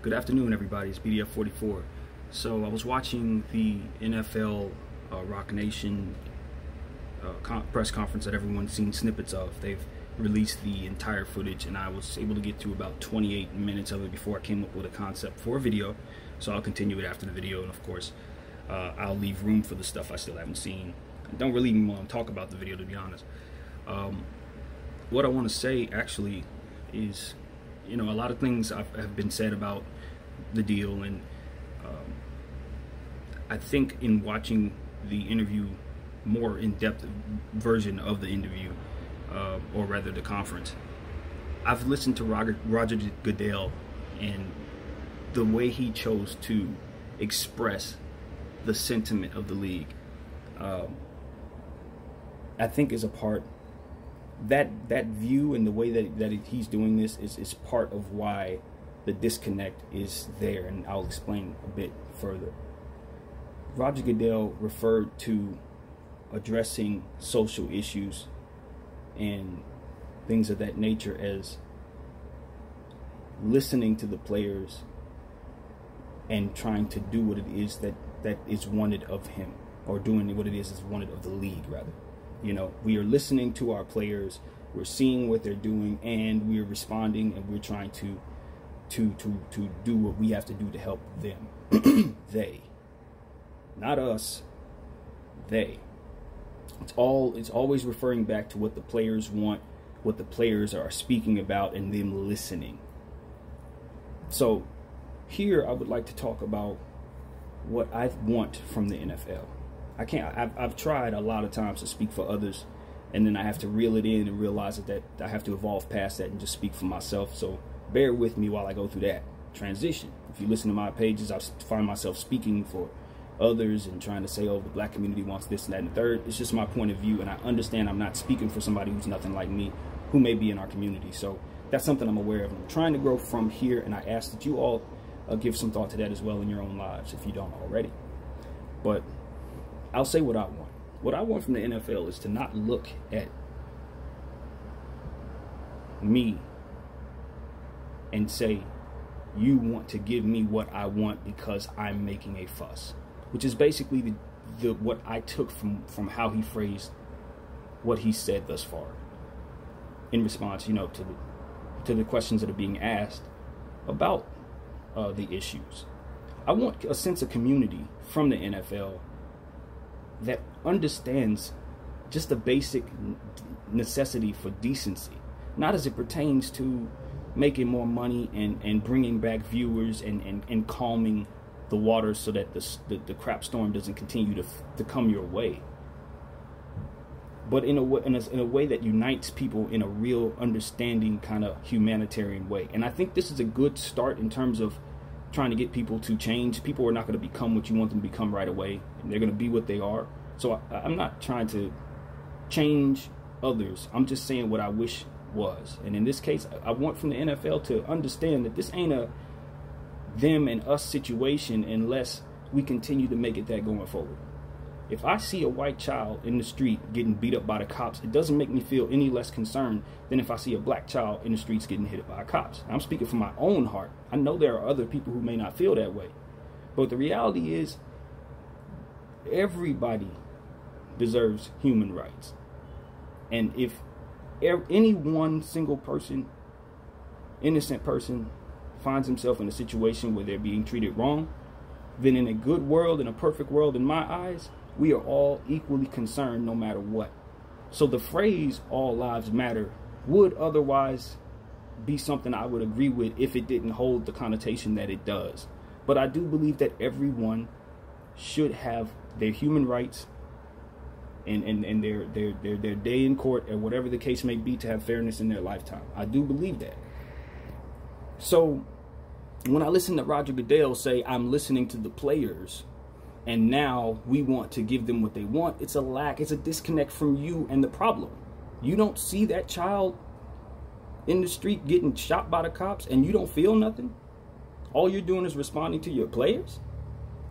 Good afternoon, everybody. It's BDF44. So I was watching the NFL Rock Nation press conference that everyone's seen snippets of. They've released the entire footage, and I was able to get through about 28 minutes of it before I came up with a concept for a video. So I'll continue it after the video, and of course, I'll leave room for the stuff I still haven't seen. I don't really even want to talk about the video, to be honest. What I want to say actually is, you know, a lot of things have been said about the deal, and I think in watching the interview, more in-depth version of the interview, or rather the conference, I've listened to Roger Goodell, and the way he chose to express the sentiment of the league, I think is a part that view, and the way that he's doing this is part of why the disconnect is there, and I'll explain a bit further. Roger Goodell referred to addressing social issues and things of that nature as listening to the players and trying to do what it is that is wanted of him, or doing what it is wanted of the league, rather. You know, we are listening to our players, we're seeing what they're doing, and we're responding, and we're trying to do what we have to do to help them. They, not us, they. It's always referring back to what the players want, what the players are speaking about, and them listening. So here I would like to talk about what I want from the NFL. I've tried a lot of times to speak for others, and then I have to reel it in and realize that I have to evolve past that and just speak for myself. So bear with me while I go through that transition. If you listen to my pages, I find myself speaking for others and trying to say, oh, the black community wants this and that and the third. It's just my point of view, and I understand I'm not speaking for somebody who's nothing like me, who may be in our community. So that's something I'm aware of. I'm trying to grow from here, and I ask that you all give some thought to that as well in your own lives, if you don't already. But I'll say what I want. What I want from the NFL is to not look at me and say, you want to give me what I want because I'm making a fuss, which is basically what I took from how he phrased what he said thus far in response, you know, to the questions that are being asked about the issues. I want a sense of community from the NFL that understands just the basic necessity for decency, not as it pertains to making more money and bringing back viewers and calming the waters so that the crap storm doesn't continue to come your way, but in a way that unites people in a real understanding kind of humanitarian way. And I think this is a good start in terms of trying to get people to change. People are not going to become what you want them to become right away, and they're going to be what they are. So I'm not trying to change others. I'm just saying what I wish was. And in this case, I want from the NFL to understand that this ain't a them and us situation unless we continue to make it that going forward. If I see a white child in the street getting beat up by the cops, it doesn't make me feel any less concerned than if I see a black child in the streets getting hit by cops. I'm speaking from my own heart. I know there are other people who may not feel that way, but the reality is everybody deserves human rights. And if any one single person, innocent person, finds himself in a situation where they're being treated wrong, then in a good world, in a perfect world, in my eyes, we are all equally concerned no matter what. So the phrase "all lives matter" would otherwise be something I would agree with if it didn't hold the connotation that it does. But I do believe that everyone should have their human rights and their day in court, or whatever the case may be, to have fairness in their lifetime. I do believe that. So when I listen to Roger Goodell say, I'm listening to the players, and now we want to give them what they want, it's a disconnect from you and the problem. You don't see that child in the street getting shot by the cops, and you don't feel nothing. All you're doing is responding to your players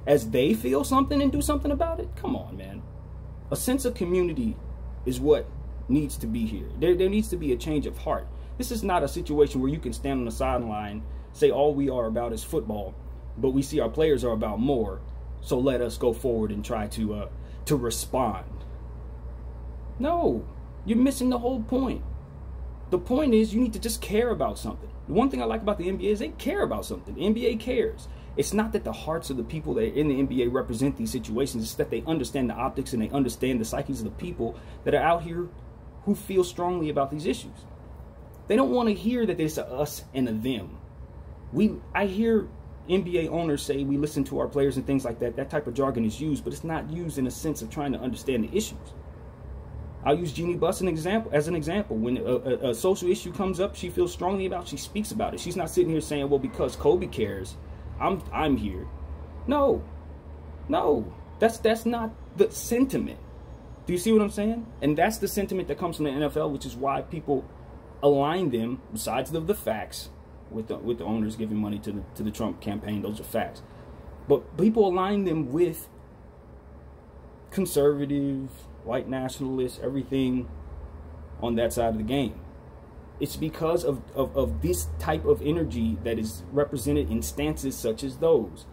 as they feel something and do something about it. Come on, man. A sense of community is what needs to be here. There needs to be a change of heart. This is not a situation where you can stand on the sideline say all we are about is football, but we see our players are about more. So let us go forward and try to respond. No, you're missing the whole point. The point is you need to just care about something. The one thing I like about the NBA is they care about something. The NBA cares. It's not that the hearts of the people that are in the NBA represent these situations. It's that they understand the optics and they understand the psyches of the people that are out here who feel strongly about these issues. They don't want to hear that it's a us and a them. I hear NBA owners say we listen to our players and things like that. That type of jargon is used, but it's not used in a sense of trying to understand the issues. I'll use Jeannie Buss as an example. When a social issue comes up she feels strongly about, she speaks about it. She's not sitting here saying, well, because Kobe cares, I'm here. No, that's not the sentiment. Do you see what I'm saying? And that's the sentiment that comes from the NFL, which is why people align them, besides the facts, with the owners giving money to the Trump campaign. Those are facts. But people align them with conservative, white nationalists, everything on that side of the game. It's because of this type of energy that is represented in stances such as those.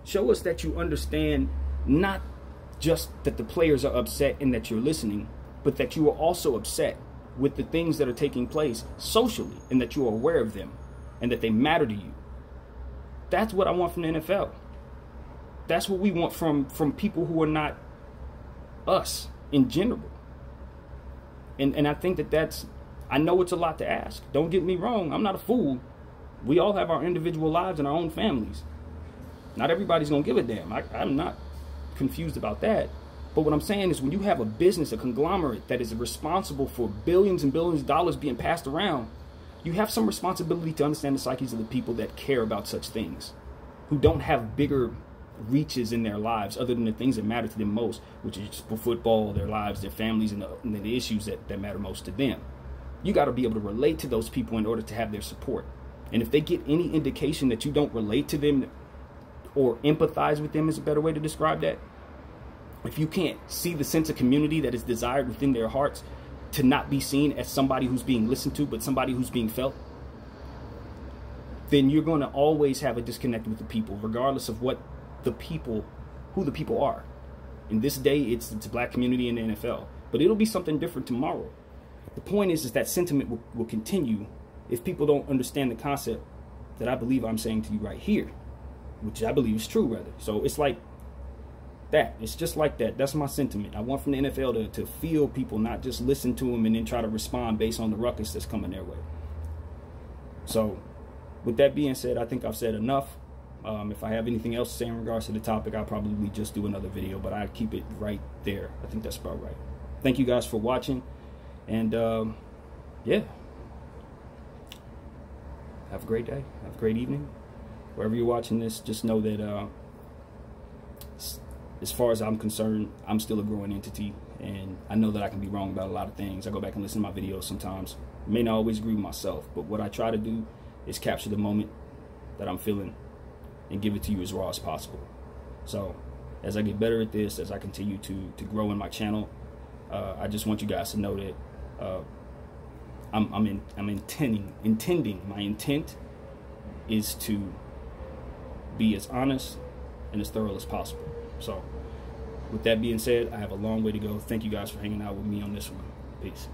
Show us that you understand not just that the players are upset and that you're listening, but that you are also upset with the things that are taking place socially and that you are aware of them and that they matter to you. That's what I want from the NFL. That's what we want from people who are not us in general. And I think that's, I know it's a lot to ask. Don't get me wrong. I'm not a fool. We all have our individual lives and our own families. Not everybody's going to give a damn. I'm not confused about that. But what I'm saying is when you have a business, a conglomerate that is responsible for billions and billions of dollars being passed around, you have some responsibility to understand the psyches of the people that care about such things, who don't have bigger reaches in their lives other than the things that matter to them most, which is for football, their lives, their families, and the issues that matter most to them. You got to be able to relate to those people in order to have their support. And if they get any indication that you don't relate to them or empathize with them, is a better way to describe that. If you can't see the sense of community that is desired within their hearts to not be seen as somebody who's being listened to, but somebody who's being felt, then you're going to always have a disconnect with the people, regardless of who the people are. In this day, it's the black community in the NFL, but it'll be something different tomorrow. The point is that sentiment will continue if people don't understand the concept that I believe I'm saying to you right here, which I believe is true, rather. So it's like that. It's just like that. That's my sentiment. I want from the NFL to feel people, not just listen to them and then try to respond based on the ruckus that's coming their way. So with that being said, I think I've said enough. If I have anything else to say in regards to the topic, I'll probably just do another video, but I keep it right there. I think that's about right. Thank you guys for watching. And yeah, have a great day, have a great evening. Wherever you're watching this, just know that as far as I'm concerned, I'm still a growing entity, and I know that I can be wrong about a lot of things. I go back and listen to my videos sometimes. I may not always agree with myself, but what I try to do is capture the moment that I'm feeling and give it to you as raw as possible. So as I get better at this, as I continue to grow in my channel, I just want you guys to know that I'm intending, my intent is to be as honest and as thorough as possible. So with that being said, I have a long way to go. Thank you guys for hanging out with me on this one. Peace.